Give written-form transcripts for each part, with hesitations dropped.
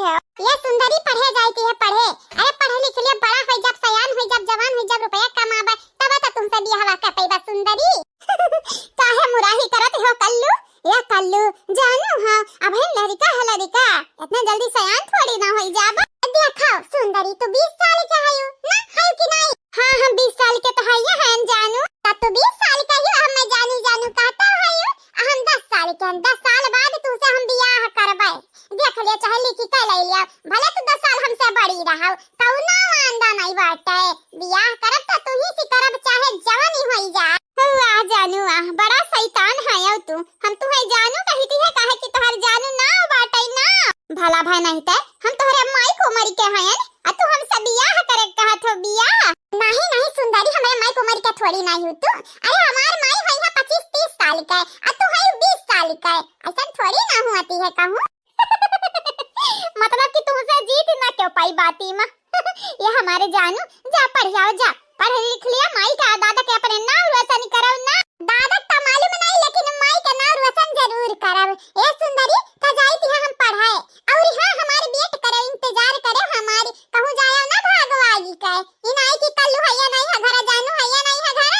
है। ये सुंदरी पढ़े जाती है पढ़े। अरे पढ़े लिख लिया बड़ा हो जब सयान हो जब जवान हो जब रुपया कमाबा तब त तुमसे बियाह कर पैबा सुंदरी। काहे मुराही करत हो कल्लू? या कल्लू जानू हां अब है लड़का है लड़का इतना जल्दी सयान थोड़ी ना होई जाबा। देखो सुंदरी तो 20 साल के है ना है कि नहीं? हां हम 20 साल के तो है हम जानू तब तो 20 साल का ही हम जानू जानू कहता है हम 10 साल के 10 साल बाद तुमसे हम बियाह करबै। देख ले चाहे लिखी के ले लिया भले तू 10 साल हमसे बड़ी रहो कौनो आंदा नहीं बाटे बियाह करब तो तू ही से करब चाहे जवानी होई जा। वाह जानू वाह बड़ा शैतान है तू। हम तुहे जानू कहती है काहे कि तोहर जानू ना बाटे ना भला भाई नहीं ते हम तोहरे माई को मरी के हैं आ तू हमसे बियाह करे कहत हो बियाह। नहीं नहीं सुंदरी हमारे माई को मरी के थोड़ी नहीं हो तू। अरे हमार माई है 25-30 साल का आ तू है 20 साल का ऐसा थोड़ी ना होती है कहूं। मतलब कि तुमसे जीत ना क्यों पाई बाती में। ये हमारे जानू जा पढ़ जाओ जा पढ़ लिख लिया माई का दादा के अपने नाम रोशन करो ना। दादा का मालूम नहीं लेकिन माई का नाम रोशन जरूर करब। ए सुंदरी का जाई थी हम पढ़ाए और हां हमारे वेट करो इंतजार करो हमारी कहूं जाया ना भागवागी के इनाई की कल्लू है या नहीं है घर जानू है या नहीं है घर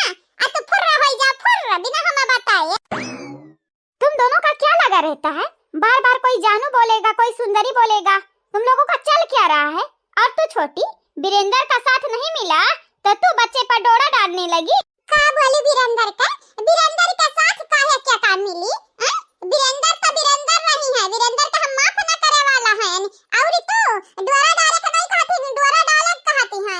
आ तो फुर्रा होई जा फुर्रा बिना हमें बताए। तुम दोनों का क्या लगा रहता है? बार-बार कोई जानू बोलेगा कोई सुंदरी बोलेगा तुम लोगों का चल क्या रहा है? और तू छोटी वीरेंद्र का साथ नहीं मिला तो तू बच्चे पर डोरा डालने लगी। का बोली वीरेंद्र का साथ काहे क्या काम मिली? वीरेंद्र तो वीरेंद्र नहीं है वीरेंद्र का हम माफ ना करे वाला है और तू डोरा डाले का नहीं कहती डोरा डाले कहती है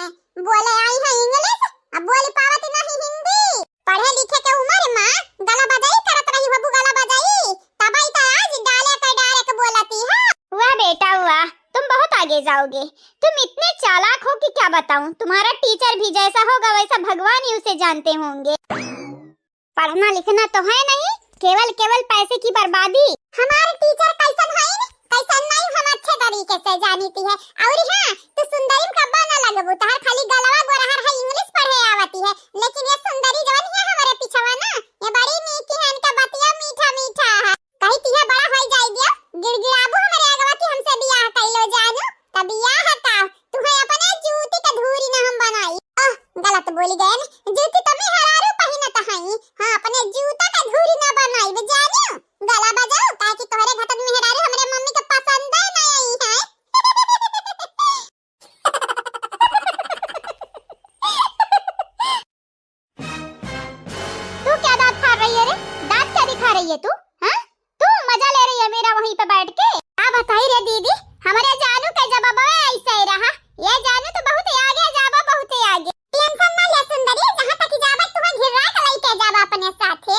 बोले आई है इंग्लिश अब बोली पावती नहीं हिंदी। पढ़े लिखे के उम्र मां गला बजाई करत रही बबू गला बजाई तब आई तो आज डाले के बोलती है। वाह बेटा वाह तुम बहुत आगे जाओगे। तुम इतने चालाक हो कि क्या बताऊं। तुम्हारा टीचर भी जैसा होगा वैसा भगवान ही उसे जानते होंगे। पढ़ना लिखना तो है नहीं केवल पैसे की बर्बादी। हमारे टीचर कैसन है कैसन नहीं हम अच्छे तरीके से जानती है। और हां तो सुंदरी का बना लगबू तार खाली गलवा गोरहर है इंग्लिश पढ़े आवती है लेकिन ये सुंदरी जवन है हमारे पीछवा ना ये बड़ी मीठी है इनका बतिया मीठा मीठा है कहती है बड़ा हो जाई दिया गिड़गिड़ाबू हमारे अगवा की हमसे बियाह कैलो जानू तब बियाह का तुम्हें अपने जूती का धूरी ना हम बनाई। गलत बोली गए न जूती तो मैं हरारू पहिनत हई हां अपने जूता का धूरी ना बनाई जानू गला बजाओ काहे कि तोहरे घटक में हरारू हमरे मम्मी के पसंद नहीं है। तू क्या दांत फाड़ रही है रे? दांत क्या दिखा रही है तू? हां तू मजा ले रही है मेरा वहीं पे बैठ के? आ बताई रे दीदी हमारे जानू का जवाब ऐसा ही रहा। ये जानू तो बहुत आगे जाबा बहुत आगे। टेंशन ना ले सुंदरी जहां तक जाबा तुम्हें घिरा के लेके जाबा अपने साथे।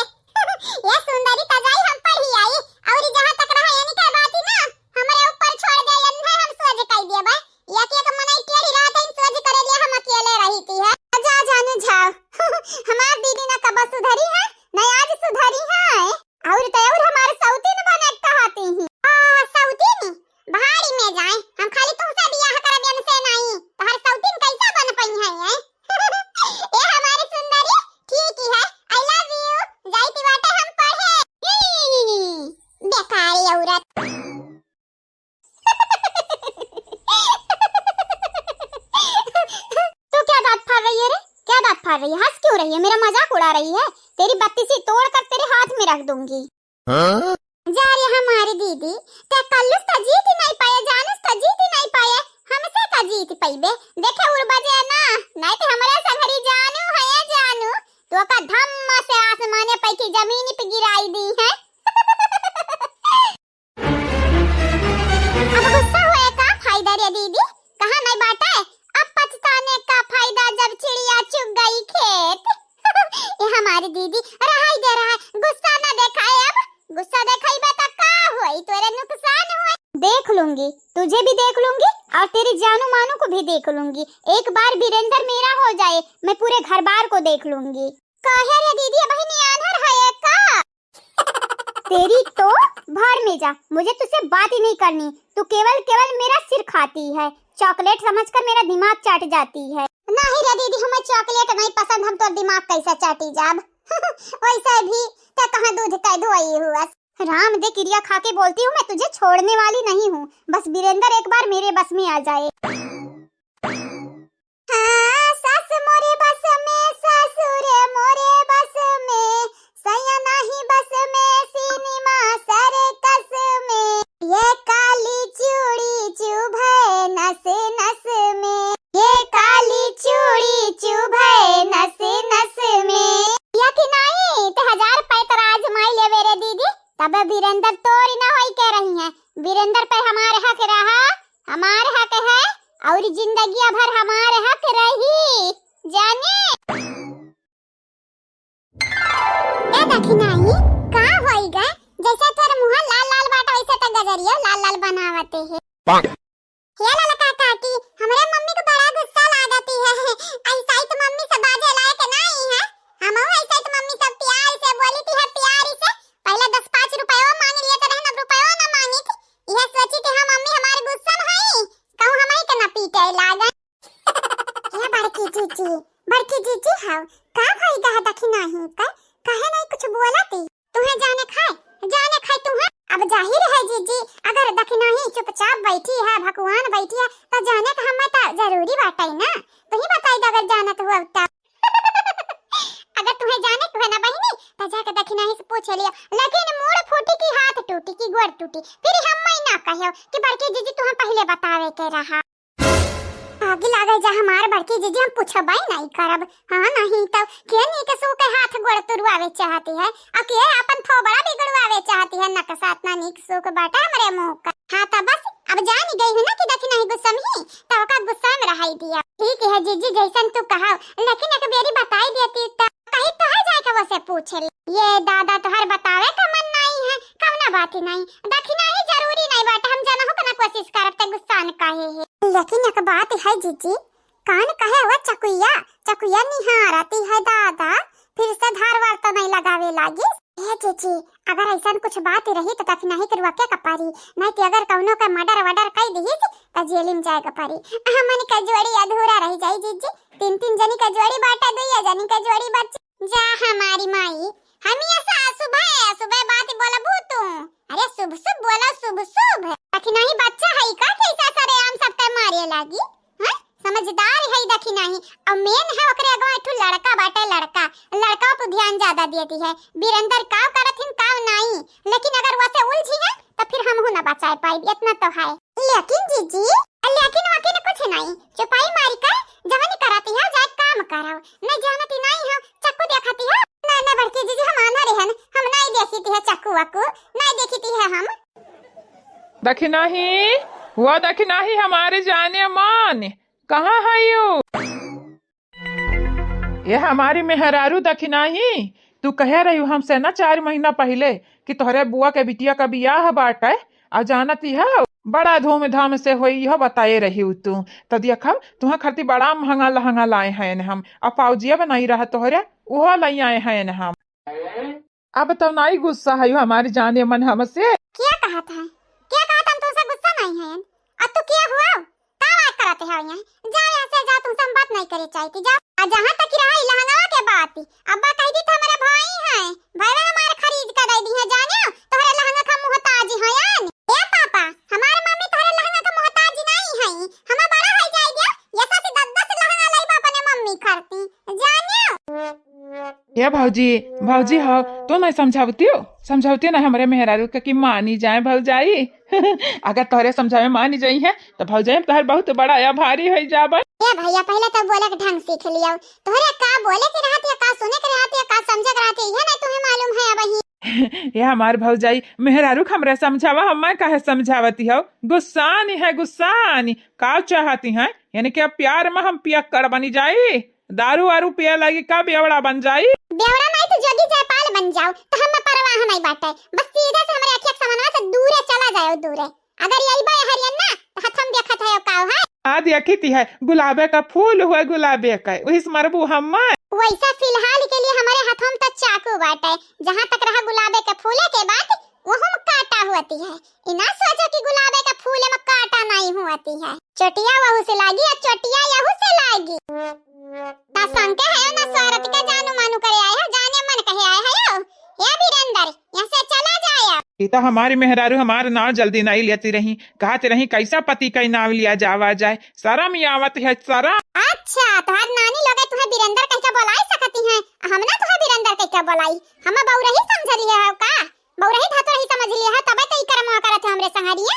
ये सुंदरी का जाई हम पढ़ी आई और जहां तक रहा यानी के बात ही ना हमारे ऊपर छोड़ दे है हम सोच कह देबा एक मनाई टेढ़ी रात है सोच करे लिए हम अकेले रही है। जा जानू जाओ हमार दीदी ना कब सुधरी है ना आज सुधरी है और तयोर हमारे सौतीन बने कहती ही। सौतीन भारी में जाए हम खाली तुमसे बियाह करब हमसे नहीं तो हर सौतीन कैसा बन पई है ये हमारी सुंदरी ठीक ही है आई लव यू जाईती बाटे हम पढ़े बेकारी औरत। तू क्या दांत फाड़ रही है रे? क्या दांत फाड़ रही है? हंस क्यों रही है? मेरा मजाक उड़ा रही है? तेरी बत्तीसी तोड़ कर तेरे हाथ में रख दूंगी। जा रे हमारी दीदी ते कल्लुस तो जीत ही नहीं पाए जानूस तो जीत ही नहीं पाए हमसे का जीत पाइबे देखे उड़ बजे ना नहीं तो हमारे संगरी जानू है जानू तो का धम्म से आसमाने पे की जमीन पे गिराई दी है। अब गुस्सा हुए का फायदा रे दीदी कहां नहीं बाटा है अब पछताने का फायदा जब चिड़िया चुग गई खेत। ये हमारी दीदी रहाई दे रहा है गुस्सा ना दिखाए अब गुस्सा दिखाईबा त का होई तोरे नुकसान हुए। देख लूंगी तुझे भी देख लूंगी और तेरी जानू मानू को भी देख लूंगी। एक बार वीरेंद्र मेरा हो जाए मैं पूरे घर बार को देख लूंगी। काहे रे दीदी बहनी आंधर है का? तेरी तो भर में जा मुझे तुझसे बात ही नहीं करनी। तू केवल मेरा सिर खाती है चॉकलेट समझकर मेरा दिमाग चाट जाती है। नहीं रे दीदी हमें चॉकलेट नहीं पसंद हम तो दिमाग कैसा चाटी जाब। वैसे भी ते कहां दूध का धोई हुआ राम दे क्रिया खा के बोलती हूँ, मैं तुझे छोड़ने वाली नहीं हूँ। बस वीरेंद्र एक बार मेरे बस में आ जाए। हाँ, सास मोरे बस में, ससुर मोरे बस में, सैया नहीं बस में, सिनेमा सर्कस में, ये काली चूड़ी चुभे नस नस में, ये काली चूड़ी चुभे नस नस में। या कि नहीं ते 1000 रुपए तो आजमाई ले मेरे दीदी, तब वीरेंद्र तोरी ना होई कह रही है। वीरेंद्र पे हमारे हक रहा, हमारे हक है और जिंदगी भर हमारे हक रही, जाने। ए देखी नहीं का होई गए, जैसे तोर मुंह लाल लाल बाटा वैसे त गजरिया लाल लाल बनावते है। हे लाला काका की हमरे मम्मी को बड़ा गुस्सा लागती है। ऐसा ही तो मम्मी से बाजे लायक नहीं है। हम ऐसा ही तो मम्मी सब प्यार से बोली थी, है प्यारी से। पहले 10-5 रुपए मांग लिए तो रहना, रुपए ना मांगी थी। यह सोची थी हम मम्मी हमारे गुस्सा में है, कहूं हम ही के ना पीटे लागा। ये बड़की जीजी हां का भाई गा दखी नहीं का काहे नहीं कुछ बोलती, तुम्हें जाने खाए तुम्हें। अब जाहिर है जीजी, अगर दखी नहीं चुपचाप बैठी है, भगवान बैठी है, तो जाने का हम तो जरूरी बाटे ना। तू ही बताई दो अगर जानत हुआ तो। अगर तुम्हें जाने को है ना बहनी, तो जाके दखी नहीं से पूछ लियो। लेकिन मूड़ फूटी की हाथ टूटी की गोड़ टूटी, फिर हम ही ना कहियो कि बड़की जीजी तुम्हें पहले बतावे के रहा। आगे लागे जा हमार बड़की जीजी, हम पूछबाई नहीं करब। हां नहीं तो के नी के सो के हाथ गोड़ तुरवावे चाहती है, आ के अपन थोबड़ा बिगड़वावे चाहती है। नक साथ ना नीक सो के बाटा हमरे मुंह का। हां तो बस अब जान गई है ना कि दखी नहीं गुस्सा में, तो का गुस्सा में रहाई दिया। ठीक है जीजी जैसन तू कहा, लेकिन एक बेरी बताई देती तो कहीं तो है जाए के वसे पूछ ले। ये दादा तोहर बतावे का मन नहीं है, कवना बात ही नहीं। दखी नहीं जरूरी नहीं बाटा, हम जाना हो ना कोशिश करब त गुस्सा न काहे है। लेकिन एक बात है जीजी, कान कहे हुआ चकुया निहारती है दादा, फिर से धारवार तो नहीं लगावे लागी। हे जीजी अगर ऐसा कुछ बात रही तो दखी नहीं करवा के कपारी, नहीं तो अगर कौनो का मर्डर वर्डर कई दी तो जेल में जाएगा पारी। हमन का जोड़ी अधूरा रह जाई जीजी। 3 जनी का जोड़ी बाटा, 2 जनी का जोड़ी बच जा हमारी माई। हम ये सुबह बात बोलबू तू, अरे शुभ बोला शुभ। दखी नहीं बच्चा है का कैसा करे आम सब पे मारे लागी। हां समझदार है दखी नहीं। और मेन है ओकरे अगवा एक लड़का बाटे, लड़का पे ध्यान ज्यादा देती है। वीरेंद्र काव करथिन काव नहीं, लेकिन अगर वसे उलझी है तो फिर हम हो ना बचा पाई, इतना तो है। लेकिन जीजी लेकिन कुछ नहीं, चुपाई मारी कर जवानी कराती है, जाए काम कराओ। नहीं जानती नहीं हो चक्कू दिखाती है ना बड़की जीजी, हम आना रहन, हम नहीं देखती है चक्कू वक्कू नहीं देखती है हम। दखी नहीं वो दखी नहीं हमारे जाने मान कहाँ है यू? ये हमारी मेहरारू दखी नहीं, तू कह रही हूँ हमसे ना 4 महीना पहले कि तोहरे बुआ के बिटिया का बियाह बाटे आ जानती है बड़ा धूमधाम से होई, यह बताए रही हूँ तू। तो देखा तुम्हें खरती बड़ा महंगा लहंगा लाए हैं हम, अब पाउजिया बनाई रहा तोहरे वो लाई आए हैं हम। अब तो नहीं गुस्सा है हमारी जाने मन हमसे। क्या कहा था तुमसे गुस्सा नहीं है? अब तो क्या हुआ का बात करते हो यहाँ? जा यहाँ से जा, तुमसे हम बात नहीं करे चाहती, जा। आ जहाँ तक रहा लहंगा के बात, अब्बा कह दी था हमारे भाई हैं, भाई हमारे खरीद कर दे दी है, जाने तोहरे लहंगा का मोहताज है यान। ए पापा हमारे मम्मी तोहरे लहंगा का मोहताज नहीं है, हम बड़ा है जाए गया ये साथ 10 लहंगा लाई पापा ने मम्मी करती, जाने। ये भौजी हो तो नहीं समझावती ना हमारे मेहरारू के कि मानी जाए भौजाई। अगर तोहरे समझावे मानी जाई है तो भौजाई तोहर बहुत बड़ा या भारी हो जाबे। ए भैया पहले तो बोले के ढंग सीख लियो, तोहरे का बोले के रहती है, का सुने के रहती है, का समझे के रहती है, ये नहीं तुम्हें मालूम है अबही। ये हमार भौजाई मेहरारू हमरे समझावा, हम काहे समझावती हो? गुस्सानी का चाहती है, यानी कि अब प्यार में हम पिया कर बनी जाई, दारू वारू पिया लगी का बेवड़ा बन जाई। बेवड़ा नहीं तो जोगी जयपाल बन जाओ, तो हम परवाह नहीं बाटे, बस सीधे से हमरे अखिया सामने से दूरे चला जाओ दूरे। अगर यही बा हरियन्ना तो हम देखत है काव है आ देखती है गुलाबे का फूल हुआ गुलाबे का वही मरबू हम। वैसा फिलहाल के लिए हमारे हाथों में तो चाकू बाटे, जहाँ तक रहा गुलाबे के फूले के बात वो हम काटा होती है। इना सोचो कि गुलाबे के फूल में काटा नहीं होती है, चोटिया वहू से लागी और चोटिया यहू से लागी। ता संके है ना स्वारत के जानू मानू करे आए हो, जाने मन कहे आए हो। ये वीरेंद्र यहाँ से चला जाए। इता हमारी मेहरारू हमार नाव जल्दी नहीं लेती रही, कहते रही कैसा पति का नाव लिया जावा जाए, शर्म ही आवत है शर्म। अच्छा तोहार नानी लोग तुम्हें बीरेंद्र कह के बुलाई सकती हैं, हम ना तुम्हें बीरेंद्र कह के बुलाई, हम बौरही समझ लिए है का, बौरही धातो रही समझ लिए है, तबे तो ई कर्म करत हमरे संहरिया।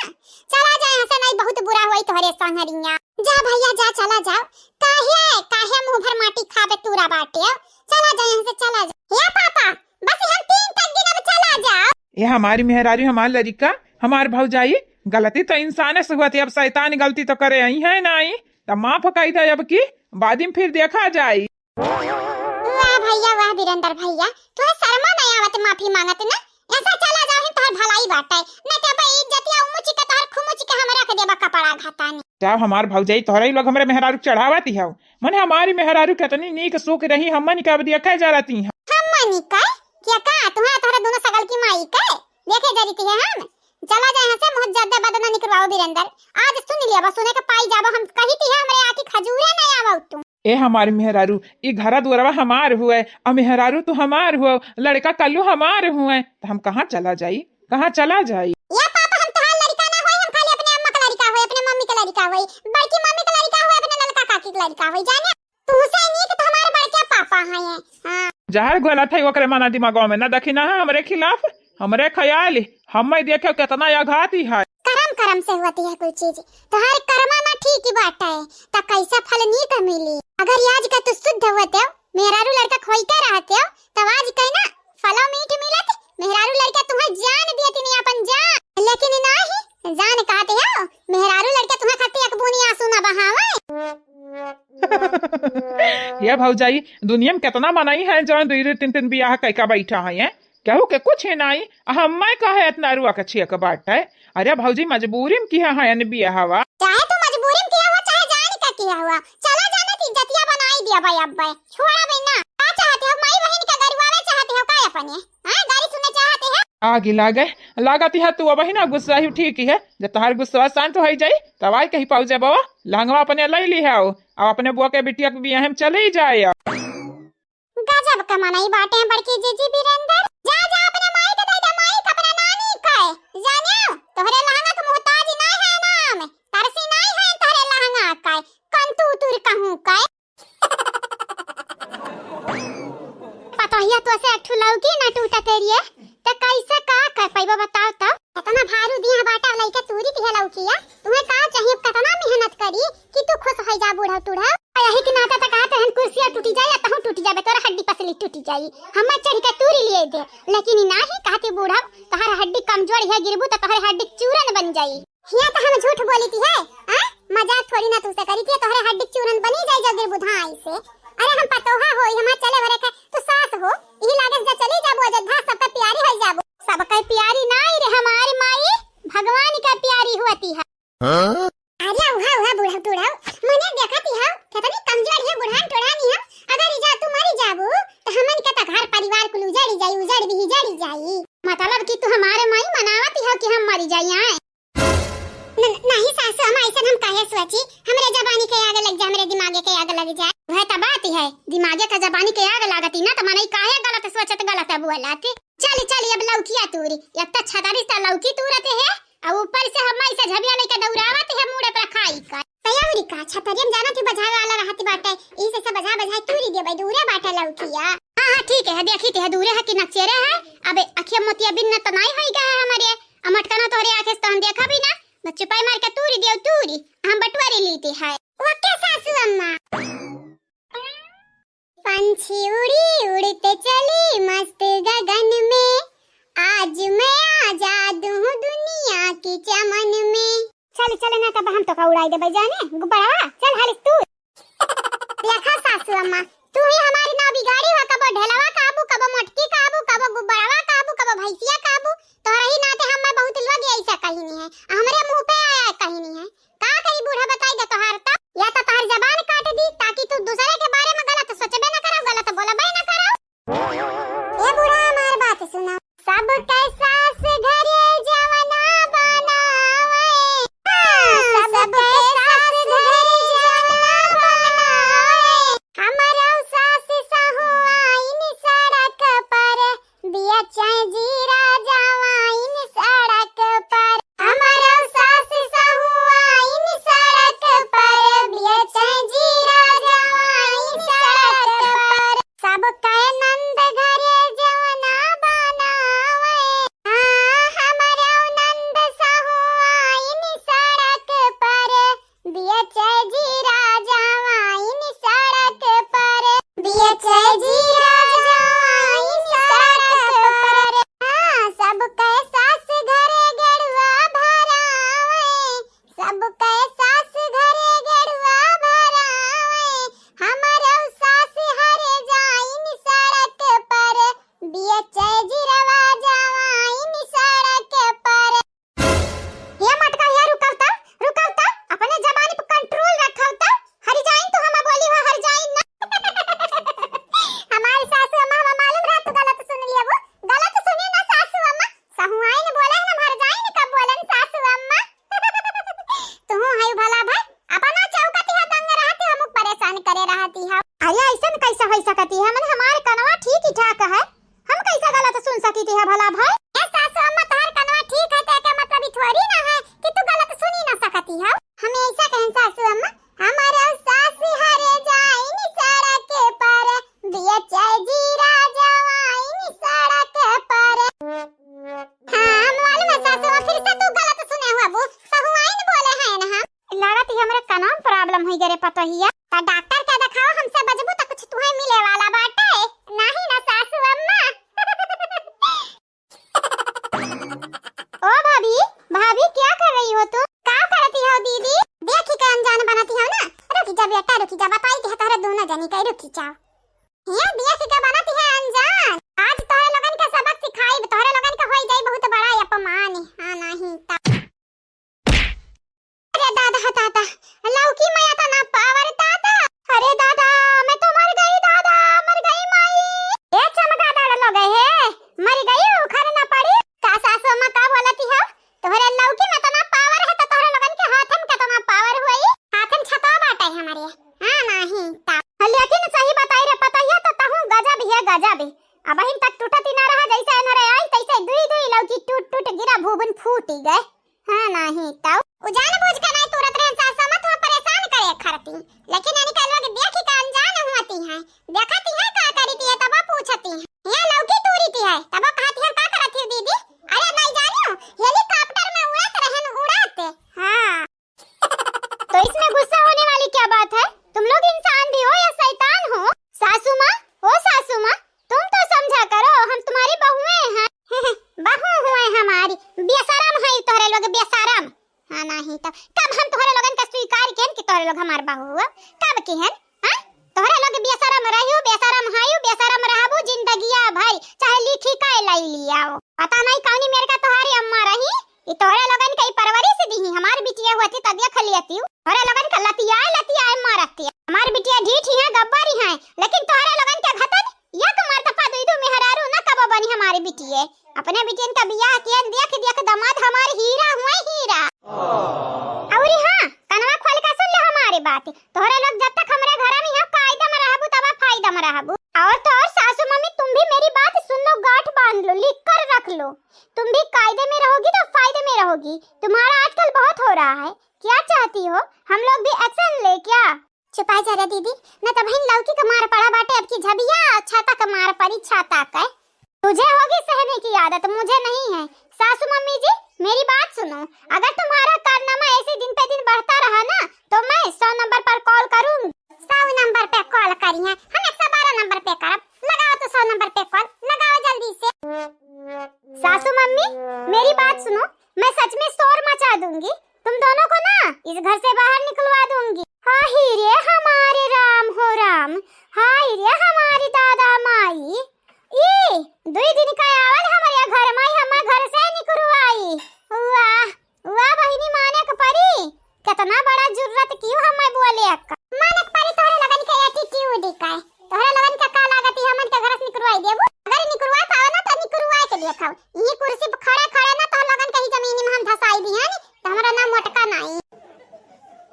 चला जाए यहाँ से, नहीं बहुत बुरा होई तोहरे संहरिया। जा भैया जा, चला जाओ, काहे काहे मुंह भर माटी खाबे तूरा बाटे, चला जाए यहाँ से, चला जा। या पापा बस हम 3 तक दिन अब चला जाओ। ये हमारी मेहरारू हमार लड़का हमार भौजाई, गलती तो इंसान से हुआ थी, अब शैतान गलती तो करे आई है नहीं, तब माफ कही था अब की बाद में फिर देखा जाए। वाह भैया वाह बीरेंद्र भैया, तुम्हें शर्मा नहीं आवत माफी मांगत ना, ऐसा चला जाओ तोहर भलाई बाटे, न ते भाई इज्जतिया उमुची के तोहर खुमुची के हमरा के देबा कपड़ा घातानी। जब हमार भौजाई तोहरा ही लोग हमारे मेहरारू चढ़ावती है, मने हमारी मेहरारू कितनी नीक सुख रही, हमन का देखा जा रही है। हमनी का क्या का तुम्हारा तोहरा दोनों सगल की माई के देखे जा रही है हम। चला जाए यहाँ से, मुझ ज्यादा बदना निकलवाओ बीरेंद्र, आज सुन लिया बस, सुने के पाई जाबो, हम कही थी हमरे आकी खजूरे नहीं आवौ तुम। ए हमारी मेहरारू ई घरा दुआरवा हमार हुए, और मेहरारू तो हमार हुआ, लड़का कल्लू हमार हुए, तो हम कहाँ चला जाई, कहाँ चला जाई। या पापा हम तोहार लड़का ना होई, हम खाली अपने अम्मा का लड़का होई, अपने मम्मी का लड़का होई, बड़की मम्मी का लड़का होई, अपने लड़का काकी का लड़का होई, जाने तू से नीक तो हमारे बड़के पापा हैं। हां जहर गलत है ओकरे मना दिमागों में, ना देखी ना हमरे खिलाफ, हमरे ख्याल हम देखे कितना आघाती है। कर्म कर्म से होती है कोई चीज, तोहार कर्मा में ठीक ही बात है, तो कैसा फल नीक मिली। अगर आज का तू शुद्ध होते हो, मेहरारू लड़का खोइते रहते हो, तब आज कहीं ना फलो मीठ मिलत, मेहरारू लड़का तुम्हें जान देती नहीं अपन जान, लेकिन नहीं जान कहते हो, मेहरारू लड़का तुम्हें खाती एक बूंदी आंसू ना बहावे। ये भौजाई दुनिया में कितना मनाई है जो 2-3 बियाह कैका बैठा है, कहू के कुछ है नहीं, हम कहे इतना रुआ के छिया के बाट है। अरे भौजी मजबूरी में किया है बियाहवा, चाहे तो मजबूरी में किया हुआ चाहे जान का किया हुआ, चला जाना थी जतिया बनाई दिया भाई, अब भाई छोड़ा भाई ना, क्या चाहते हो माई बहन का गरवावे चाहते हो काय अपने, हां गाड़ी सुनने चाहते हो। आगे लागे लागती है तू अब ही ना गुस्सा ही ठीक ही है, जब तोहार गुस्सा शांत हो जाई तब आई कहीं पहुंचे बाबा लहंगवा अपने ले ली है, और अपने बुआ के बिटिया के बियाह में चले ही जाए। गजब का मनाई बाटे हैं बड़की जीजी बीरेंद्र, जा जा अपने माई के दे दे, माई का अपने नानी का जानियो, तोहरे लहंगा के मोहताज नहीं है नाम, तरसी नहीं है तोहरे लहंगा का, कंतु तुर कहूं का पता हिया तो से ठुलाऊ की ना टूटा तेरिए, त कैसे का कर पाइबा बताओ तो, कितना भारू दिया बाटा लइका तूरी दिहलाऊ किया, तुम्हें का चाहिए कितना मेहनत करी कि तू खुश हो जा बूढ़ा तूढ़ा, यही के नाता तक कहते हैं कुर्सियां टूटी जाए या तहु टूटी जाए, तोरा हड्डी पसली टूटी जाई, हम चढ़ के तूरी लिए दे, लेकिन नहीं कहते बूढ़ा तोहर हड्डी कमजोर है, गिरबू तो तोहर हड्डी चूरन बन जाई। हिया तो हम झूठ बोली थी है, हां मजाक थोड़ी ना तुझसे करी थी, तोहर हड्डी चूरन बनी जाई जो गिरबू धाई से। अरे हम पतोहा होई, हम चले भरे का तू सास हो, ई लागत जा चली जाबो अयोध्या, सबका प्यारी हो जाबो, सबका प्यारी नहीं रे हमारी माई भगवान का प्यारी होती है। हां अरे उहा बूढ़ा तूढ़ा मने देखती है कितनी कमजोर है बुढ़ान टोढ़ानी है, अगर इजा तू मरी जाबू तो हमन के त घर परिवार कुल उजड़ी जाई, उजड़ी जाई, मतलब कि तू हमारे माई मनावती है कि हम मरी जाई आए। नहीं सासू हम ऐसा हम काहे सोची, हमरे जबानी के आग लग जाए, हमरे दिमागे के आग लग जाए, वह त बात है, दिमागे का जबानी के आग लागती ना, त मने काहे गलत सोचत गलत बोलत। चल अब लौकिया तूरी, एक त छतारी सा लौकी तूरते है, और ऊपर से हम ऐसे झबिया लेके दौड़ावत है मुड़े पर खाई का, तैयारी का छतरियम जाना थी बजावे वाला रहती बाटे, इसे से बजा तूरी दे भाई दूरे बाटे लौकिया। हां ठीक है देखी ते दूरे है कि नचेरे है, अबे अखिया मोतिया बिन न तो नहीं होई गा हमारे, अमटकना तोरे आंखें तो हम देखा भी ना, बच्चे पाई मार के तूरी देव तूरी हम बटवारी लीते है। ओके सासू अम्मा। पंछी उड़ी उड़ते चली मस्त गगन में, आज मैं आजाद हूँ दुनिया की चमन में। चल ना तब हम तो का उड़ाई दे जाने गुब्बारा, चल हालिस तू देखा सासू अम्मा, तू ही हमारी ना बिगाड़ी हो, कबो ढेलवा काबू, कबो मटकी काबू, कबो गुब्बारा काबू, कबो भैंसिया काबू, तोरा ही नाते हम बहुत लोग ऐसा कहीं नहीं है, हमरे मुंह पे आया कहीं नहीं है, का कहीं बूढ़ा बताई दे तोहार ता, या तो तोहार जबान काट दी ताकि तू दूसरे के बारे में गलत सोचबे न करो, गलत बोलबे न करो। ए बूढ़ा हमार बात सुना, सब कैसा से घरे जवना बनावे, सब कैसा से घरे जवना बनावे, हमारा सास साहू आईन सड़क पर बिया चाहे जीरा जावा रे पतोहिया। ता डॉक्टर के दिखाओ, हमसे बजबू त कुछ तुहे मिले वाला बाटे नहीं ना सासू अम्मा। ओ भाभी, भाभी क्या कर रही हो तुम? का करती हो दीदी? देखी के अनजान बनाती हो ना। रुकी जा बेटा, रुकी जा, बताई के तोरे दोनों जनी के रुकी जा। ये देखी के बनाती है अनजान। आज तोरे लोगन के सबक सिखाई, तोरे लोगन के होई जाई बहुत बड़ा अपमान। हां नहीं ता अरे दादा दादा, लौकी मैया ता ना पावर दादा। अरे दादा, मैं तो मर गई दादा, मर गई माई। ए चमगादड़ लोग है, मर गई उखर ना पड़ी। का सासू अम्मा का बोलती हो? तोहरे लौकी में तो ना पावर है, तो तोहरे लोगन के हाथ में तो ना पावर हुई। हाथ में छता बाटे हमारे। हां नहीं ता लेकिन सही बताई रे पतैया, तो तहु गजब है गजब। अब हिन तक टूटती ना रहा, जैसे नरे आई तैसे दुई दुई लौकी टूट टूट गिरा, भूबन फूटी गए। हां नहीं ता उजान बुझ के नहीं तुरंत रे सासा मत हो परेशान करे खरती। लेकिन यानी कल लोग देखी का अनजान होती है, देखती है का करती है तब पूछती है। ये लौकी तूरीती है तब कहती है का करती है दीदी? अरे नहीं जानियो, हेलीकॉप्टर में उड़त रहन उड़ाते। हां तो इसमें गुस्सा होने वाली क्या बात है? तुम लोग इंसान भी हो या शैतान हो? सासू मां, ओ सासू मां, तुम तो समझा करो, हम तुम्हारी बहुएं हैं। बहू हुए हमारी, बेशरम है तोहरे लोग, बेशरम। हां नहीं तो कब हम तोहरे लोगन का स्वीकार केन कि तोहरे लोग हमार बहू हुआ? कब केहन? हां तोहरे लोग बेशरम रहियो, बेशरम हायु, बेशरम रहबू जिंदगिया भर, चाहे लिखी का लाई लियाओ। पता नहीं कौनी मेरे का तोहरी अम्मा रही, ई तोहरे लोगन के परवरिश दी। हमार बिटिया होती त देख लियती, तोहरे लोगन का लतिया लतिया मारती। हमार बिटिया ढीठ है, गब्बरी है, लेकिन तोहरे लोगन के घतन एक मर्तबा दुई दो मेहरारू न कब बनी हमारी बिटिए। अपने बिटियन का बियाह किया, देख देख दामाद हमार हीरा हुए हीरा। औरी हां कनवा खोल के सुन ले हमारी बात। तोहरे लोग जब तक हमरे घर में यहाँ कायदा में रहबू तब फायदा में रहबू। और तो और सासू मम्मी तुम भी मेरी बात सुन लो, गांठ बांध लो, लिख कर रख लो। तुम भी कायदे में रहोगी तो फायदे में रहोगी। तुम्हारा आजकल बहुत हो रहा है, क्या चाहती हो हम लोग भी एक्शन ले क्या? छुपा जा रे दीदी, न तो बहन लौकी का मार पड़ा बाटे, अब की झबिया छाता का मार पड़ी छाता का। तुझे होगी सहने की आदत, मुझे नहीं है। सासू मम्मी जी मेरी बात सुनो, अगर तुम्हारा कारनामा ऐसे दिन पे दिन बढ़ता रहा ना, तो मैं 100 नंबर पर कॉल करूंगी। 100 नंबर पे कॉल करी है हम, 112 नंबर पे करब। लगाओ तो 100 नंबर पे कॉल लगाओ जल्दी से। सासू मम्मी मेरी बात सुनो, मैं सच में शोर मचा दूंगी, तुम दोनों को ना इस घर से बाहर निकलवा दूंगी। हाय रे हमारे राम हो राम, हाय रे हमारी दादा माई, ई दुई दिन का आवल हमारे घर में हम घर से निकलवाई। वाह वाह बहिनी, माने के परी, कितना बड़ा जुर्रत क्यों हम बोले अक्का। माने के परी तोरे लगन के एटीट्यूड का है, तोरे लगन का का लागत है हमन के घर से निकलवाई देबू। अगर निकलवा पाओ ना तो निकलवा के देखाओ। ई कुर्सी पे खड़े खड़े ना तो लगन के जमीन में हम धसाई दी है, तो हमारा नाम मोटका नहीं।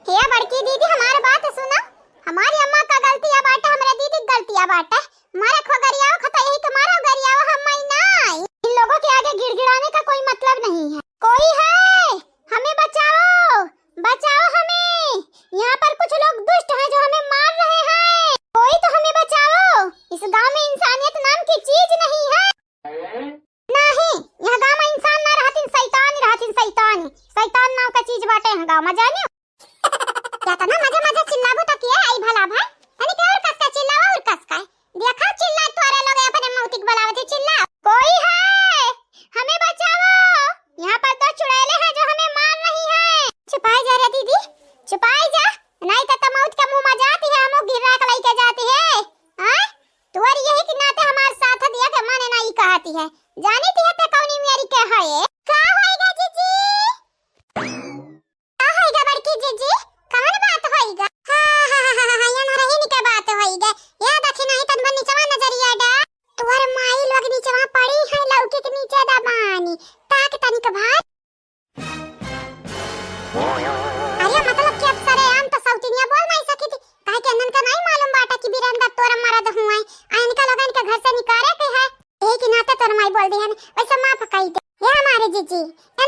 हे बड़की दीदी हमारी बात सुनो, हमारी अम्मा का गलतियां बाटे, हमरे दीदी की गलतियां बाटे। मारे खो गरियाओ खता यही तुम्हारा गरियाओ हम नहीं। इन लोगों के आगे गिड़गिड़ाने का कोई मतलब नहीं है। कोई है हमें बचाओ, बचाओ हमें, यहाँ पर कुछ लोग दुष्ट हैं जो हमें मार रहे हैं। कोई तो हमें बचाओ, इस गांव में इंसानियत नाम की चीज नहीं है। नहीं यहाँ गांव में इंसान ना रहती, शैतान रहती, शैतान शैतान नाम का चीज बाटे यहाँ गांव में, जानियो क्या तना मजा मजा चिल्लाबू तो किया आई भला भाई, तनी के और कस का चिल्लावा और कस का देखा चिल्ला तोरे लोग अपने मौतिक बुलावत चिल्ला। कोई है हमें बचाओ, यहाँ पर तो चुड़ैले हैं जो हमें मार रही हैं। छुपाई जा रे दीदी, छुपाई जा, नहीं तो मौत के मुंह में जाती है, हम गिरा के लेके जाती है। हां तू और यही कि नाते हमारे साथ दिया के माने नहीं कहती है, जानी थी पे कौनी मेरी के है का होएगा जीजी, का होएगा बड़की जीजी, कौन बात होएगा? हां या ना रही के बात होएगा, या देखी नहीं तन बन नीचवा नजरिया डा, तुअर माई लोग नीचवा पड़ी है लौकी के नीचे दबानी ताक तनिक भाई। अरे मतलब कि अब सरे आम तो सौतिनिया बोल नहीं सकी थी, काहे के नन का नहीं मालूम बाटा कि बीरंदा तोर मरद हुआ है, आइन का लोगन के घर से निकाले के है, एक ही नाते तोर माई बोल दी है वैसे माफ कही दे। ये हमारे जीजी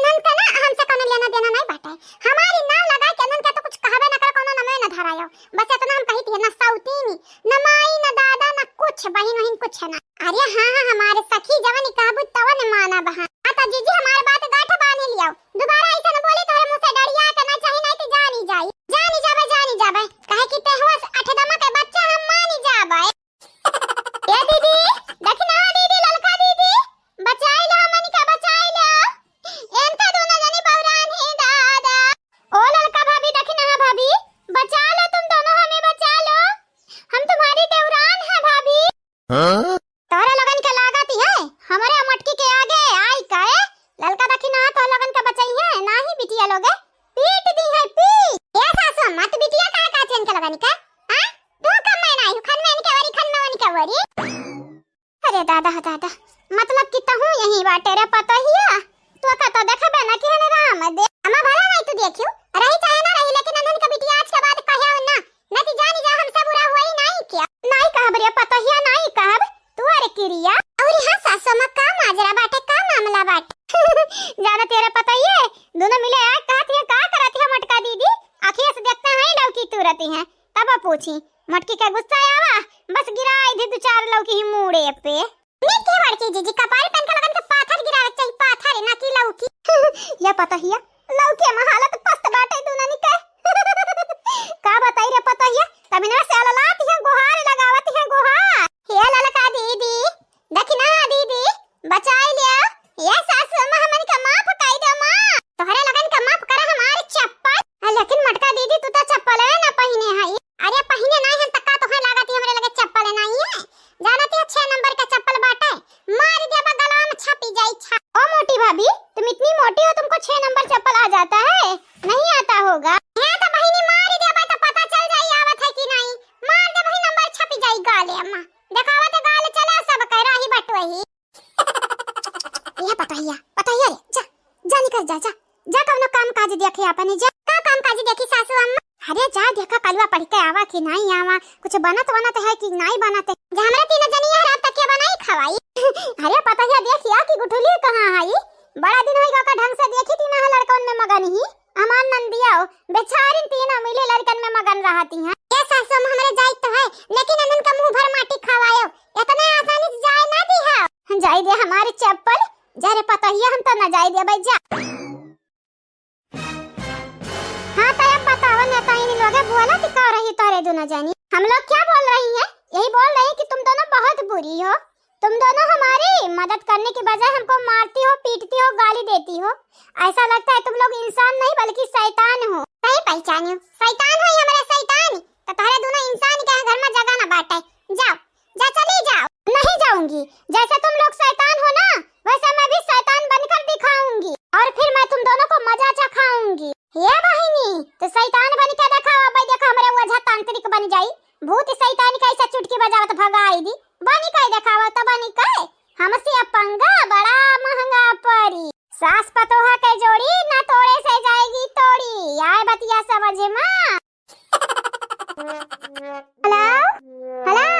नन का ना हमसे कोनो लेना देना नहीं बाटा है, हमारी नाम लगा के नन का तो कुछ कहबे ना कर, कोनो नमे ना धरायो, बस इतना हम कही थी ना सौतीनी न माई न दादा न कुछ बहिन वहिन कुछ ना। अरे हां हमारे सखी जवानी कहबू तवन माना बहा। आता जीजी हमारी बात गाठ बांध लियो, दोबारा ऐसा न बोले तोरे मुंह से डरिया के ना चाहे नहीं तो जानी जाई, जानी जाबे कहे बिटिया लोगे पीट दी है पीट। ये सासू अम्मा तू बिटिया का चैन के लगानी का हां तू कम मैं नहीं खन में इनके वरी खन में इनके वरी। अरे दादा दादा मतलब कि तहु यही बाटे रे पतोहिया तो कतो देखबे ना कि हने राम दे अम्मा भला नहीं तू देखियो रही चाहे ना रही लेकिन अनन का बिटिया आज के बाद कहे ना नती जानी जा हमसे बुरा हुई नहीं क्या नहीं कहब रे पतोहिया नहीं कहब तू अरे क्रिया और हां सासू में का माजरा बाटे का मामला बाटे जाना तेरे पतोहिए दोनों मिले आए कहती है का करती है मटका दीदी आंखें से देखते हैं लौकी तुरती है तब पूछी मटकी का गुस्सा आवा बस गिराई दे दो चार लौकी ही मुड़े पे मीठी बड़की जीजी कपाल पेन का लगन के पाथर गिरावे चाहिए पाथर ना की लौकी या पतोहिया लौकी में हालत पस्त बाटे दुनानी के का बताई रे पतोहिया तमिना से ललाती है गुहार लगावती है गुहार हे ललका दीदी देखना दीदी बचाई लिया ये सासू अम्मा हमन का माफ काई दे मां तोहरे लगन का माफ कर हमारे चप्पल लेकिन मटका दीदी तू तो चप्पल है ना पहने है अरे पहने नहीं है तक्का तो है लागती हमरे लगे चप्पल नहीं है जानती है 6 नंबर का चप्पल बाटे मार देबा गला में छपी जाई छा ओ मोटी भाभी तुम इतनी मोटी हो तुमको 6 नंबर चप्पल आ जाता है नहीं आता होगा है तो बहिनी मार देबा तो पता चल जाई आवत है कि नहीं मार दे भाई नंबर छपी जाई गाले अम्मा देखावत गाले चला सब कह रही बटवही ये पतोहिया रे जा निकल जा कौनो काम काज देखे अपने जा का काम काज देखी सासू अम्मा अरे जा देखा कलवा पढ़ के आवा कि नहीं आवा कुछ बनत है कि नहीं बनत जे हमरा तीन जनी है रात तक के बनाई खवाई अरे पतोहिया देखिया कि गुठुली कहां है बड़ा दिन होई का ढंग से देखी तीन लड़कन में मगन ही अमान नंदिया बेचारिन तीनों मिले लड़कन में मगन रहती हैं ये सासू अम्मा हमरे जाई तो है लेकिन अनन का मुंह भर माटी खवायो इतने आसानी से जाए ना दी है जाई दे हमारी चप्पल जरे पतोहिया हम तो न जाई दे भाई जा हां तो अब बताओ ना तो इन लोगे बोला कि कह रही तारे दो न जानी हम लोग क्या बोल रही हैं यही बोल रही कि तुम दोनों बहुत बुरी हो तुम दोनों हमारी मदद करने के बजाय हमको मारती हो पीटती हो गाली देती हो ऐसा लगता है तुम लोग इंसान नहीं बल्कि शैतान हो सही पहचानियो शैतान हो हमारा शैतान तो तारे दोनों इंसान के घर में जगह ना बाटे जाओ जा चली जाओ नहीं जाऊंगी जैसे तुम लोग शैतान हो ना वैसे मैं भी शैतान बनकर दिखाऊंगी और फिर मैं तुम दोनों को मजा चखाऊंगी ये बहिनी तो शैतान बन के दिखाओ भाई देखो हमरे वजह तांत्रिक बन जाई भूत शैतान का ऐसा चुटकी बजावत भगाई दी बनी कई दिखावा तो बनी कई हमसे पंगा बड़ा महंगा पड़ी सास पतोहा के जोड़ी ना तोड़े से जाएगी तोड़ी आए बतिया समझे मां हेलो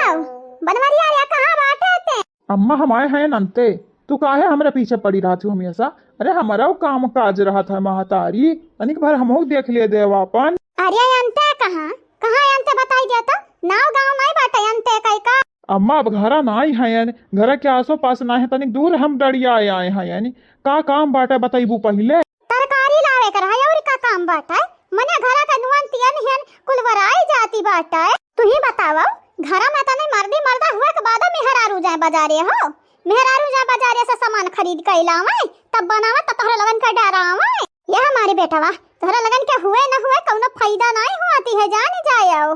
बनवरिया रे कहां बाटे थे अम्मा हमारे हैं नंते तू काहे हमरे पीछे पड़ी रहा थी हमेशा अरे हमारा काम काज रहा था महतारी अनिक बार हमहु देख ले देवापन अरे अंते कहां अंते बताई दे तो नाव गांव नहीं बाटे अंते कई का अम्मा अब घरा नहीं है यानी घर के आसो पास ना है तनिक दूर हम डरिया आए हैं यानी का काम बाटे बताइबू पहले तरकारी लावे कर है और का काम बाटे मने घरा का नुवन तियन हेन कुल वराई जाती बाटे तू ही बतावा घरा में तने मर्दी मर्दा हुए के बाद मेहरारू जाए बाजारे हो मेहरारू जाए बाजारे से सामान खरीद के लावे तब बनावा त तोहरा लगन का डरावे ये हमारी बेटावा तोहरा लगन के हुए न हुए कोनो फायदा नहीं होती है जान जाओ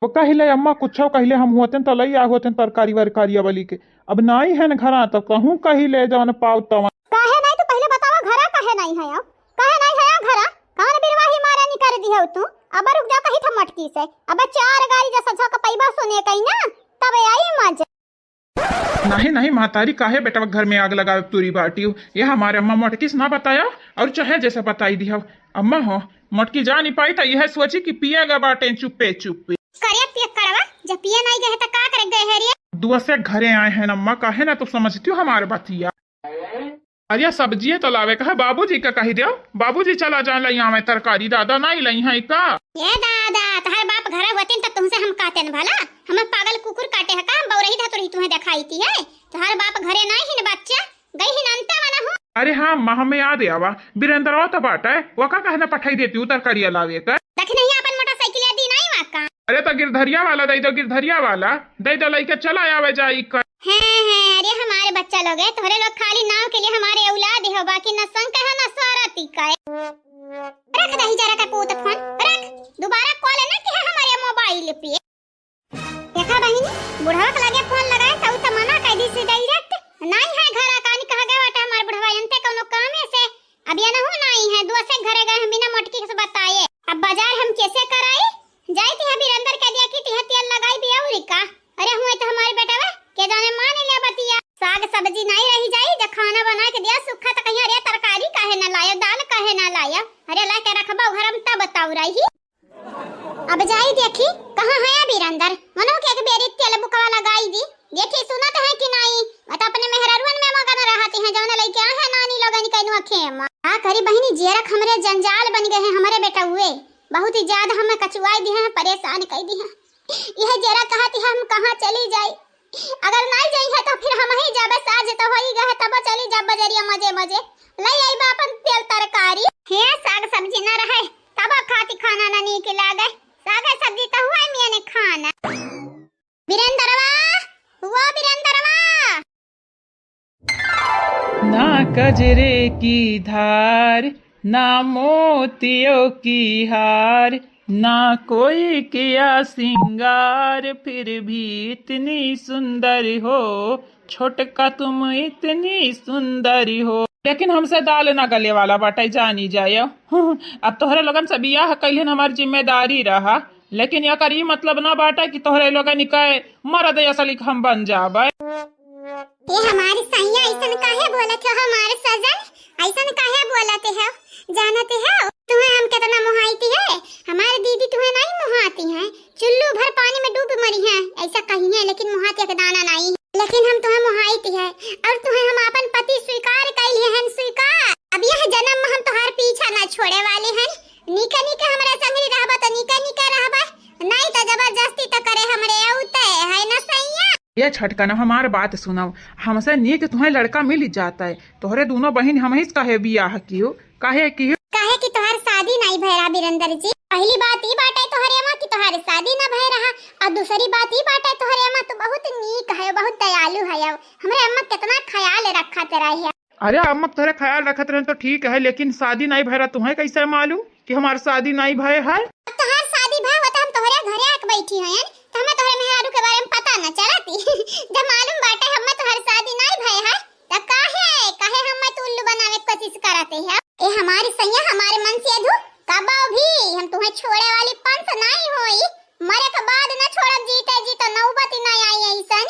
वो कहले अम्मा कुछ कहले हम होते तो लई आ होते तरकारी वरकारी वाली के अब नहीं है न घरा तो कहूं कहले जवन पाव तवन काहे नहीं तो पहले बतावा घरा काहे नहीं है काहे नहीं है घरा कान बिरवाही मारा नहीं कर दी हो तू अब रुक जा कहीं था मटकी से अब 4 गाड़ी जैसा झक पैबा सुने कहीं ना तब आई मजा नहीं मातारी काहे बेटा घर में आग लगावे पूरी बाटी ये हमारे अम्मा मटकी से ना बताया और चाहे जैसे बताई दी हो अम्मा हो मटकी जा नहीं पाई था यह सोची कि पिएगा बाटे चुप्पे करे पिए करवा जब पिए नहीं गए तो का करे गए है रे दुआ से घरे आए हैं अम्मा काहे ना तो समझती हो हमारे बतिया अरे सब्जी तो लावे का है बाबूजी का कही दियो बाबूजी चला जा लई आवे तरकारी दादा नहीं लई है का ये दादा तोहर बाप घर होतिन त तुमसे हम काटे न भला हम पागल कुकुर काटे है का हम बौरही धा तोरी तुम्हें दिखाई थी है तोहर बाप घरे नहीं हिन बच्चा गई हिन अंते वाला हूं अरे हाँ मां में याद आवा बीरेंद्रवा तो बाटा है वो का कहना पठाई देती हूं तरकारी लावे का देख नहीं अपन मोटरसाइकिल दी नहीं वाका अरे तो गिरधरिया वाला दे दो गिरधरिया वाला दे दो लई के चला आवे जाई कर अरे हमारे बच्चा लोग है तोहरे लोग खाली नाम के लिए हमारे औलाद हो बाकी न संग है न सारती का रख दही जरा का पूत फोन रख दोबारा कॉल न कि हमारे मोबाइल पे देखा बहिनी बुढ़वा के लगे फोन लगाए तो मना कर दी से डायरेक्ट नहीं है घर आकानी कहा गया वाटा हमारे बुढ़वा अंते कोनो काम है से अब ये न हो नहीं दिया सूखा तो कहीं अरे तरकारी काहे ना लाया, दाल काहे ना लाया, अरे ला के रखबा घर में तब बताऊ रही। अब जाई देखी कहां है अभी अंदर, मनो के एक बेरी तेल बुकवा लगाई दी, देखी सुनत है कि नहीं। मत अपने मेहरारुन में मगन रहती है जौन लइका है नानी लगन कइनु खेम आ करी बहिनी जेरक हमरे जंजाल बन गए हैं हमारे बेटा हुए, बहुत ही ज्यादा हमें कचुआई दी है, परेशान कर दी है। यह जेरा कहती हम कहां चली जाई, अगर नहीं जाई है तो फिर हम ही जाबे, साज तो होई गए तब चली जा बजरिया मजे मजे लई आई बापन तेल तरकारी हे साग सब्जी ना रहे तब खाती खाना ना नीक लागे, साग सब्जी तो हुआ मिया ने खाना। वीरेंद्रवा हुआ वीरेंद्रवा, ना कजरे की धार ना मोतियों की हार, ना कोई किया सिंगार, फिर भी इतनी सुंदर हो, छोटका तुम इतनी सुंदर हो। लेकिन हमसे दाल ना गले वाला बाटे जानी जाए। अब तोहरे लोगन से बियाह कैलन हमारी जिम्मेदारी रहा, लेकिन यह करी मतलब ना बाटे कि तोहरे लोगन के मर्द असली हम बन जाबे। ये हमारी सैया ऐसन काहे बोलत हो, हमारे सजन ऐसन काहे बोलते हो, जानते हो तुम्हें हम कितना मुहाईती है, हमारी दीदी तुम्हें नहीं मुहाती है, चुल्लू भर पानी में डूब मरी है ऐसा कही है, लेकिन मुहाती का दाना नहीं, लेकिन हम तुम्हें मुहाईती है और तुम्हें हम अपन पति स्वीकार कर लिए हैं, स्वीकार। अब यह जन्म में हम तुम्हारे पीछा ना छोड़े वाले हैं, नीके नीके हमारे संगरी रहबा तो नीके नीके रहबा, नहीं तो जबरदस्ती तो करे हमरे औते है ना सैया। ये छटकन हमार बात सुनाओ, हमसे नीक तुम्हें लड़का मिल जाता है, तोहरे दोनों बहन हम ही कहे बियाह कियो काहे कि तोहर शादी नहीं भय रहा वीरेंद्र जी। पहली बात ई बात है तोहरे अम्मा की तोहरे शादी ना भय रहा, और दूसरी बात ई बात है तोहरे अम्मा तो बहुत नीक है, बहुत दयालु है, हमरे अम्मा कितना ख्याल रखा तेरा है। अरे अम्मा तोहरे ख्याल रखत रहे तो ठीक है, लेकिन शादी नहीं भय रहा तुम्हें कैसे मालूम कि हमारी शादी नहीं भय है। तोहर शादी भय होता हम तोहरे घरे आके बैठी हैं तो हमें तोहरे मेहरारू के बारे में पता न चलती। जब मालूम बाटे हमें तोहर शादी नहीं भय है तो काहे हमें तो उल्लू बनावे की कोशिश करते है। ए हमारी सैया हमारे मन से अधू कबो भी हम तुम्हें छोड़े वाली पंथ नहीं होई, मरे के बाद न छोड़ब, जीते जी तो नौबत ही नहीं आई ऐसन।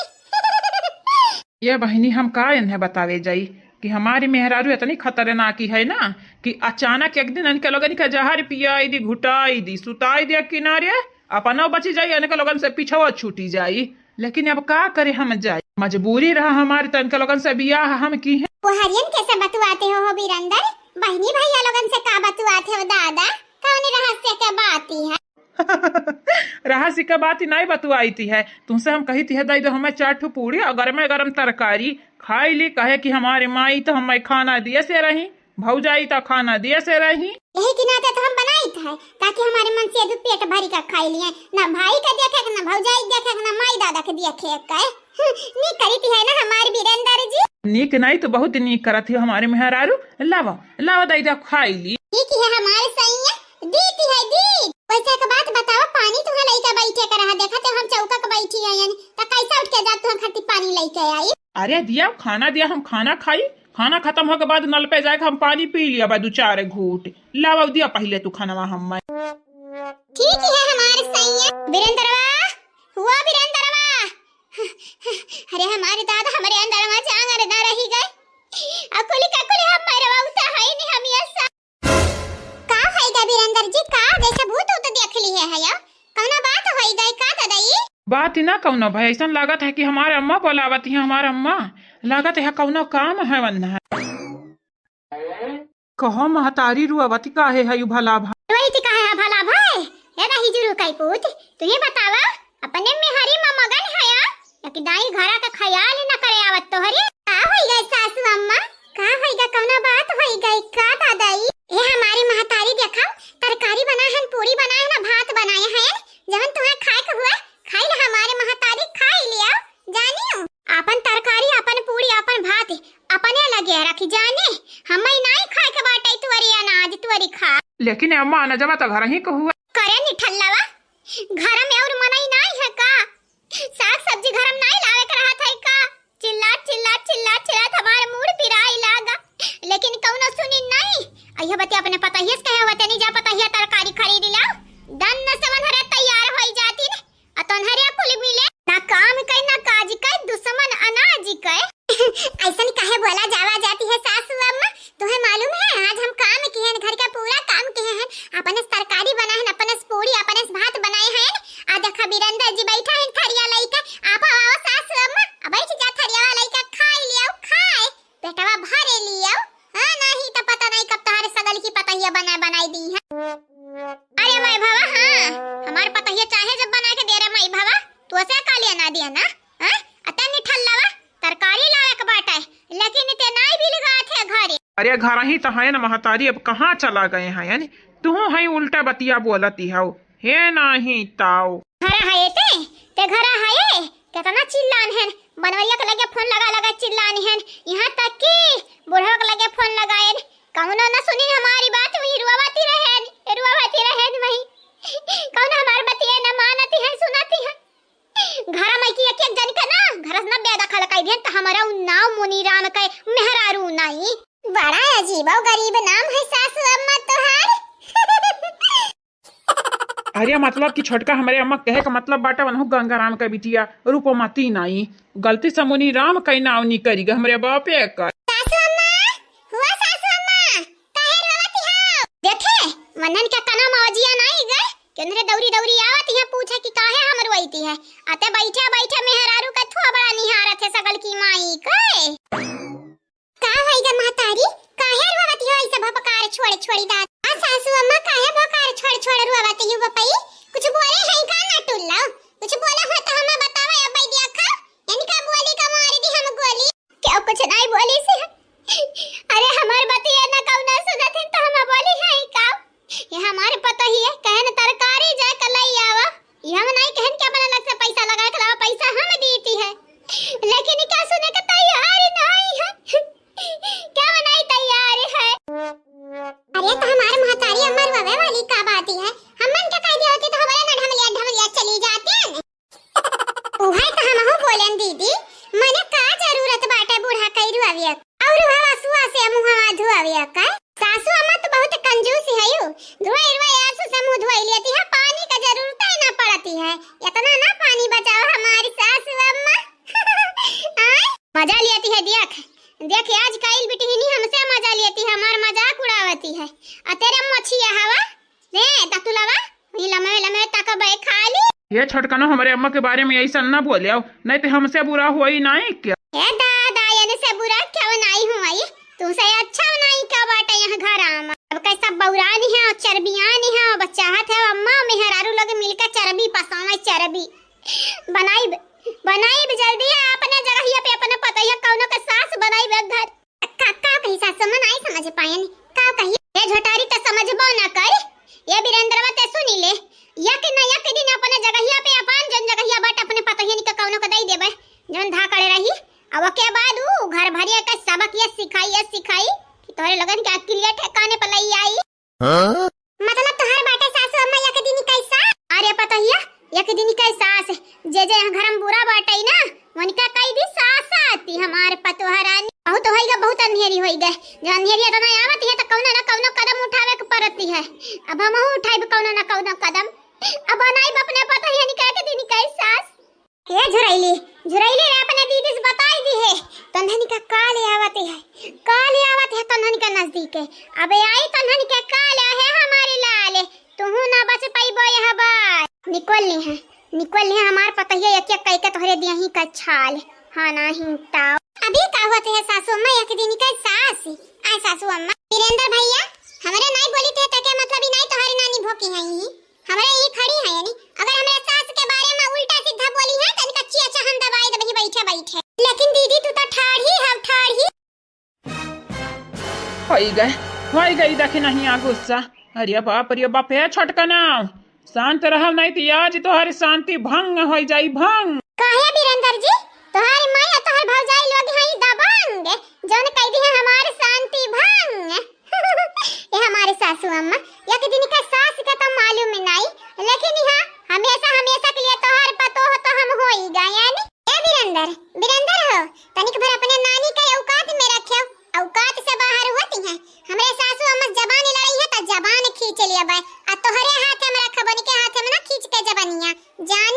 ये बहनी हम का इन्हें बतावे जाई कि हमारी मेहरारू इतनी खतरनाक है ना कि अचानक एक दिन इनके लोगन के जहर पियाई दी, घुटाई दी, सुताई दी किनारे, अपना बची जाई, इनके लोगन से पीछवा छूटी जाई, लेकिन अब का करे हम जाए, मजबूरी रहा हमारी तो इनके लोगन से बियाह हम की है। वो हरियन कैसे बतवाते हो वीरेंद्र, बहनी भैया लोगन से का बतवाते हो दादा, कौन रहस्य के बात ही है। रहस्य का बात ही नहीं बतवाई थी है, तुमसे हम कही थी है दाई तो हमें 4 ठो पूरी और गरम गरम तरकारी खाई ली, कहे कि हमारे माई तो हमें खाना दिए से रही, भौजाई तो खाना दिए से रही, यही की नाते तो हम बनाई था ताकि हमारे मन से पेट भरी का खाई लिए, ना भाई का देखे ना भौजाई देखे ना माई दादा के देखे का नी करी थी है ना हमारे वीरेंद्र जी। नीक नहीं तो बहुत नीक करत है हमारे मेहरारू, लावा लावा दाई जा खाई ली। ठीक है हमारे सैया दीदी है दी। वैसे एक बात बताओ, पानी तुम्हें लेके बैठे कर रहा, देखा तो हम चौका के बैठी है यानी तो कैसे उठ के जा तुम खाती पानी लेके आई। अरे दिया खाना दिया, हम खाना खाई, खाना खत्म हो के बाद नल पे जाके हम पानी पी लिया बा 2-4 घूंट, लावा दिया पहले तू खाना हम। ठीक है हमारे सैया वीरेंद्रवा हुआ वीरेंद्रवा, अरे हमारे दादा हमारे अंदर में जांगर ना रही गए, अकुली हम मरवा उता है नहीं हम ये का है वीरेंद्र जी, का जैसे भूत उत देख ली है या कौन बात होई गई का दादाई। बात ही ना कौनो भाई, ऐसा लागत है कि हमारे अम्मा बोलावत है, हमारे अम्मा लागत है कौनो काम है वन्ना कहो महतारी रुआवती काहे है भला भाई, वही तो कहा है भला भाई, ये रही जुरू कई पूत तू ये बतावा अपने में हरी मगन है या कि दाई घरा का ख्याल न करे आवत तो हरी का होई गई सासू अम्मा, का होई गई कौन बात होई गई का दादाई। ये हमारी महतारी देखा तरकारी बना है, पूरी बना है ना भात बनाए हैं, जवन तुम्हें खाए के हुआ खाई ले हमारे महतारी खाई लिया जानियो, अपन तरकारी अपन पूरी अपन भात अपने लगे रखी जाने, हमें नहीं खाए के बाटे तुअरी अनाज तुअरी खा, लेकिन अम्मा न जब तो घर ही को हुआ करे नि ठल्लावा घर में और मनाई नहीं है का, साग सब्जी घर में नहीं लावे कर रहा था का, चिल्ला चिल्ला चिल्ला चिल्ला हमारे मूड पिराई लागा, लेकिन कौनो सुनी नहीं। अइया बते अपने पता ही कहे होते नहीं जा पता ही तरकारी खरीद ला दन न समन हरे तैयार होई जाती ने अतन हरे कुल मिले ना काम कई ना काज कई दुश्मन अनाज कई ऐसन काहे बोला जावा जाती है सासू चाहे जब बना के दे रे मई भावा तू ऐसे कालिया ना दिया ना हां अतन निठल लावा तरकारी लावे के बाटा है लेकिन इते नाई भी लगा थे घरे। अरे घर ही तो है ना महतारी, अब कहाँ चला गए हैं यानी तू है उल्टा बतिया बोलती है हे नहीं ताओ घर है ते घर है कितना चिल्लान है बनवरिया के लगे फोन लगा चिल्लान है यहाँ तक कि बूढ़ा के लगे फोन लगाए कौनो ना सुनी हमारी बात वही रुवाती रहे वही कौन हमारी बतिया ना मानती है सुनाती है घर में की एक जन का ना घर ना बेदा खा लगाई देन त हमारा नाम मुनीराम के मेहरारू नहीं बड़ा अजीब और गरीब नाम है सासू अम्मा तोहार। अरे मतलब कि छोटका हमारे अम्मा कहे का मतलब बाटा बनहु गंगाराम का बिटिया रूपमती नहीं गलती से मुनी राम कई नाव नहीं करीगा हमारे बापे का। सासू अम्मा काहे रोवती हो देखे वनन का कना मौजिया नहीं गए केंद्रे दौरी आवत है पूछे कि काहे हम रोईती है आते बैठे मेहरारू का थोड़ा बड़ा निहारत है सगल की माई के का होइगा महतारी काहे रोवती हो ऐसे भपकार छोड़ी दात आ सासू अम्मा काहे भपकार छोड़ रोवती हो बपई कुछ बोले है का ना टुल्ला कुछ बोला हो तो हमें बतावे अब दिया खा इनका बोली का मारी दी हम गोली क्या कुछ नहीं बोली से अरे हमार बतिया ना कौन सुनत है तो हम बोली है का ये हमारे पता ही है कहन तरकारी जा कलई आवा ये हम नहीं कहन क्या बना लग से पैसा लगा के लावा पैसा हम दीती है लेकिन क्या सुने के तैयार नहीं है क्या बनाई तैयार है। अरे तो हमारे महतारी अमर ववे वाली का बात है हमन क्या कह होती तो हमारे ना ढमलिया चली जाते हैं ओहे तो हम हो बोलन दीदी मने का जरूरत बाटे बूढ़ा कई रुआविया और हवा सुआ से मुंह धुआविया का सासू अम्मा तो बहुत कंजूस है यू धुआई आंसू से मुंह धुआई लेती है पानी का जरूरत ही ना पड़ती है इतना ना पानी बचाओ हमारी सासू अम्मा मजा लेती है देख आज काइल बेटी नहीं हमसे मजा लेती है हमार मजाक उड़ावती है आ तेरे मछिया हवा रे ततुलवा लमे तक बे खाली ये छोटकनो हमारे अम्मा के बारे में ऐसा ना बोले नहीं तो हमसे बुरा हुआ ही नहीं क्या हे दादा यानी से बुरा क्या नहीं हुआ ये तुमसे अच्छा नहीं क्या बाटे यहाँ घर आमा अब कैसा बौरानी है और चर्बियानी है और बच्चाहत है अम्मा मेहरारू लोग मिलकर चर्बी पसावे चर्बी बनाई भी जल्दी है अपने जगह पे अपने पता है कौनो के सास बनाई घर का कहीं सास मन आई समझ पायन का कही ये झोटारी तो समझबो ना कर ये वीरेंद्रवा ते सुनी ले या कि ना या कि दिन अपने जगहिया पे अपन जन जगहिया बाट अपने पता है नहीं कौनो का दई देबे जन धाकड़े रही अब के बाद ऊ घर भरिया का सबक ये सिखाई कि तोरे लगन के अकेलिया ठिकाने पर लई आई मतलब तोहर बाटे सासू अम्मा या के दिन कैसा अरे पता है एक दिन का सास जे घर में बुरा बाटई ना उनका कई दिन सास आती हमारे पतोहरानी बहुत होइगा बहुत अंधेरी होइगा जो अंधेरी तो ना आवत है तो कौनो ना कौनो कदम उठावे के पड़ती है अब हम उठाइब कौनो ना कौनो कदम अब बनाई अपने पता है निकाल के दिन का सास ये झुरैली रे अपने दीदी से बताई दी है तन्हनी का काले आवत है तन्हनी का नजदीक है अब आई तन्हनी के काले है हमारे लाल तू ना बच पाइबो यह बात निकलनी है हमार पता है एक कह के तोहरे दिया ही का छाल हां नहीं ताऊ अभी का होते है सासू अम्मा एक दिन का सास आ सासू अम्मा वीरेंद्र भैया हमरे नहीं बोली थे तो क्या मतलब ही नहीं तोहरी नानी भोकी है ही हमरे ये खड़ी है यानी अगर हमरे सास के बारे में उल्टा सीधा बोली है तो कच्ची अच्छा हम दवाई दबही बैठे लेकिन दीदी तू तो ठाढ़ी होई गई देखी नहीं आ गुस्सा अरे बाप है छोटकना शांत रहब नहीं तो आज तोहरी शांति भंग हो जाई भंग काहे वीरेंद्र जी तोहरी माई और तोहर भौजाई लोग हैं दबंग जौन कह दी है हमारी शांति भंग ये हमारे सासू अम्मा एक दिन का सास का तो मालूम नहीं लेकिन यहाँ हमेशा के लिए तोहर पतो हो तो हम होई गए यानी ए वीरेंद्र हो तनिक भर अपने नानी के औकात में रखो औकात से बाहर होती है हमरे सासू अम्मा जबान लड़ाई है तो जबान खींच लिया बे आ तोहरे हाथ में रखबनी के हाथ में ना खींच के जबानिया जान